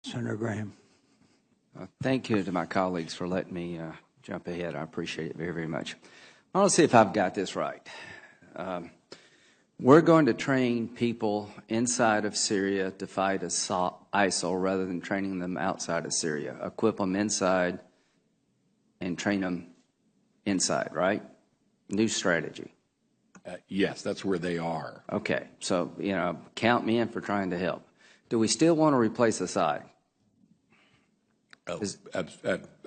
Senator Graham. Thank you to my colleagues for letting me jump ahead. I appreciate it very, very much. I want to see if I've got this right. We're going to train people inside of Syria to fight ISIL rather than training them outside of Syria. Equip them inside and train them inside, right? New strategy. Yes, that's where they are. Okay, so, count me in for trying to help. Do we still want to replace Assad?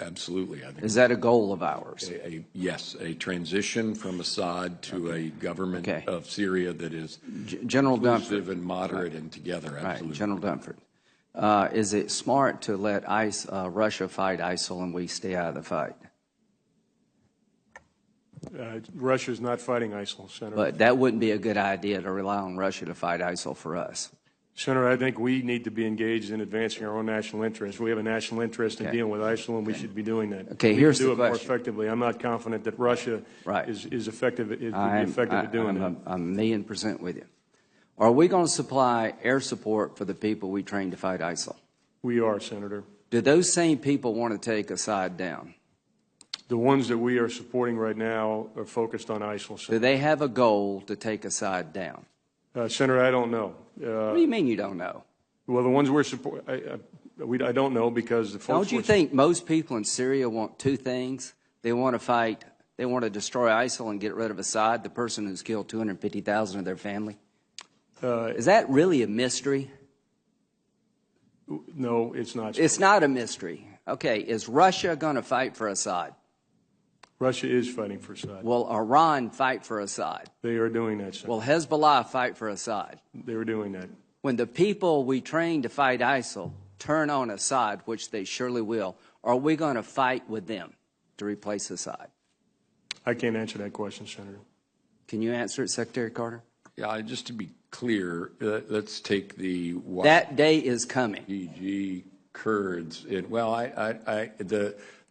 Absolutely. I think is that a goal of ours? Yes, a transition from Assad to a government of Syria that is General inclusive and moderate and together. Absolutely. Right. General Dunford. Is it smart to let Russia fight ISIL and we stay out of the fight? Russia's not fighting ISIL, Senator. But that wouldn't be a good idea to rely on Russia to fight ISIL for us. Senator, I think we need to be engaged in advancing our own national interests. We have a national interest in dealing with ISIL, and we should be doing that. Okay, we here's can do the it question. more effectively. I'm not confident that Russia is effective at doing that. I'm 1,000,000% with you. Are we going to supply air support for the people we train to fight ISIL? We are, Senator. Do those same people want to take Assad down? The ones that we are supporting right now are focused on ISIL. Senator. Do they have a goal to take Assad down? Senator, I don't know. What do you mean you don't know? Well, the ones we're supporting, I don't know because the folks. Don't you think most people in Syria want two things? They want to fight, they want to destroy ISIL and get rid of Assad, the person who's killed 250,000 of their family? Is that really a mystery? No, it's not. It's not a mystery. Okay, is Russia going to fight for Assad? Russia is fighting for Assad. Will Iran fight for Assad? They are doing that, Senator. Will Hezbollah fight for Assad? They are doing that. When the people we train to fight ISIL turn on Assad, which they surely will, are we going to fight with them to replace Assad? I can't answer that question, Senator. Can you answer it, Secretary Carter? Yeah, just to be clear, let's take the that day is coming. YPG Kurds.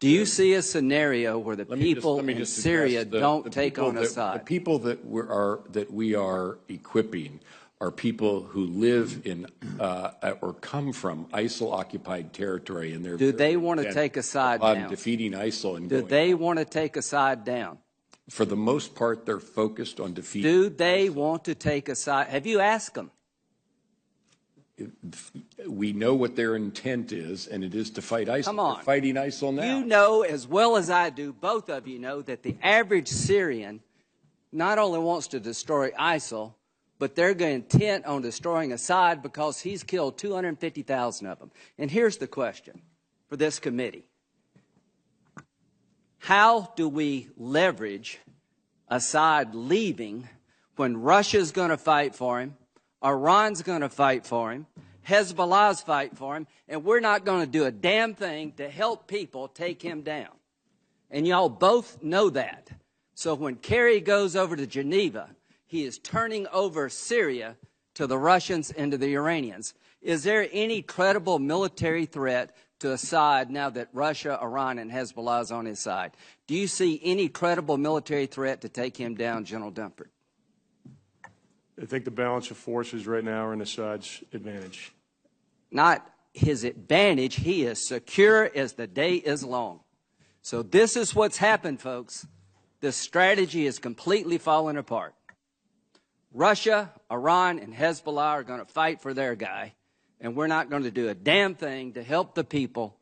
Do you see a scenario where the people in Syria don't take on Assad? The people that we are equipping are people who live in or come from ISIL-occupied territory, and they're. Do they want to take Assad down? Defeating ISIL and. Do they want to take Assad down? For the most part, they're focused on defeating. Do they want to take Assad? Have you asked them? We know what their intent is, and it is to fight ISIL. Come on. They're fighting ISIL now. You know as well as I do, both of you know, that the average Syrian not only wants to destroy ISIL, but they're intent on destroying Assad because he's killed 250,000 of them. And here's the question for this committee. How do we leverage Assad leaving when Russia's going to fight for him, Iran's going to fight for him, Hezbollah's fight for him, and we're not going to do a damn thing to help people take him down? And y'all both know that. So when Kerry goes over to Geneva, he is turning over Syria to the Russians and to the Iranians. Is there any credible military threat to Assad now that Russia, Iran, and Hezbollah is on his side? Do you see any credible military threat to take him down, General Dunford? I think the balance of forces right now are in Assad's advantage. Not his advantage. He is secure as the day is long. So this is what's happened, folks. This strategy is completely falling apart. Russia, Iran, and Hezbollah are going to fight for their guy, and we're not going to do a damn thing to help the people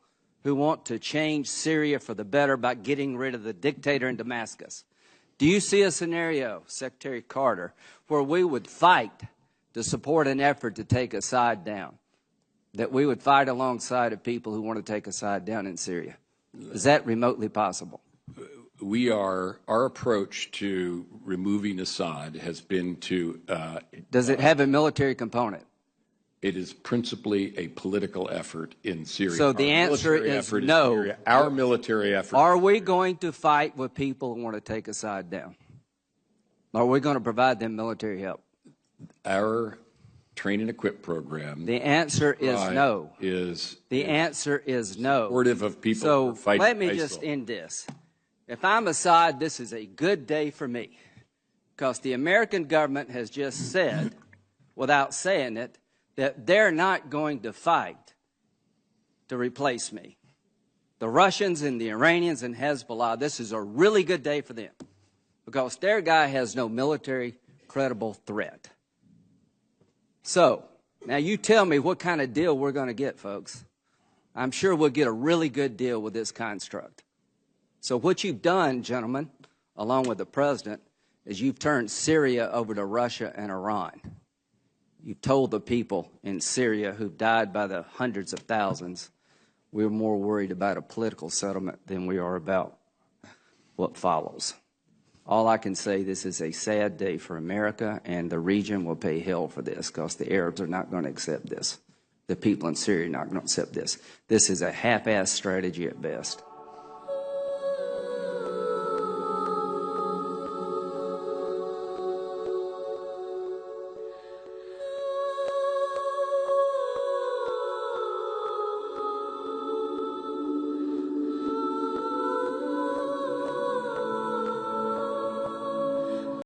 who want to change Syria for the better by getting rid of the dictator in Damascus. Do you see a scenario, Secretary Carter, where we would fight to support an effort to take Assad down, that we would fight alongside of people who want to take Assad down in Syria? Is that remotely possible? Our approach to removing Assad has been to. Does it have a military component? It is principally a political effort in Syria. So the answer is no. Our military effort. Are we going to fight with people who want to take Assad down? Are we going to provide them military help? Our train and equip program. The answer is no. The answer is no. Supportive of people so who are fighting let me ISIL. just end this. If I'm Assad, this is a good day for me, because the American government has just said, without saying it, that they're not going to fight to replace me. The Russians and the Iranians and Hezbollah, this is a really good day for them because their guy has no military credible threat. So, now you tell me what kind of deal we're going to get, folks. I'm sure we'll get a really good deal with this construct. So what you've done, gentlemen, along with the president, is you've turned Syria over to Russia and Iran. You've told the people in Syria who've died by the hundreds of thousands, we're more worried about a political settlement than we are about what follows. All I can say, this is a sad day for America, and the region will pay hell for this because the Arabs are not going to accept this. The people in Syria are not going to accept this. This is a half-assed strategy at best.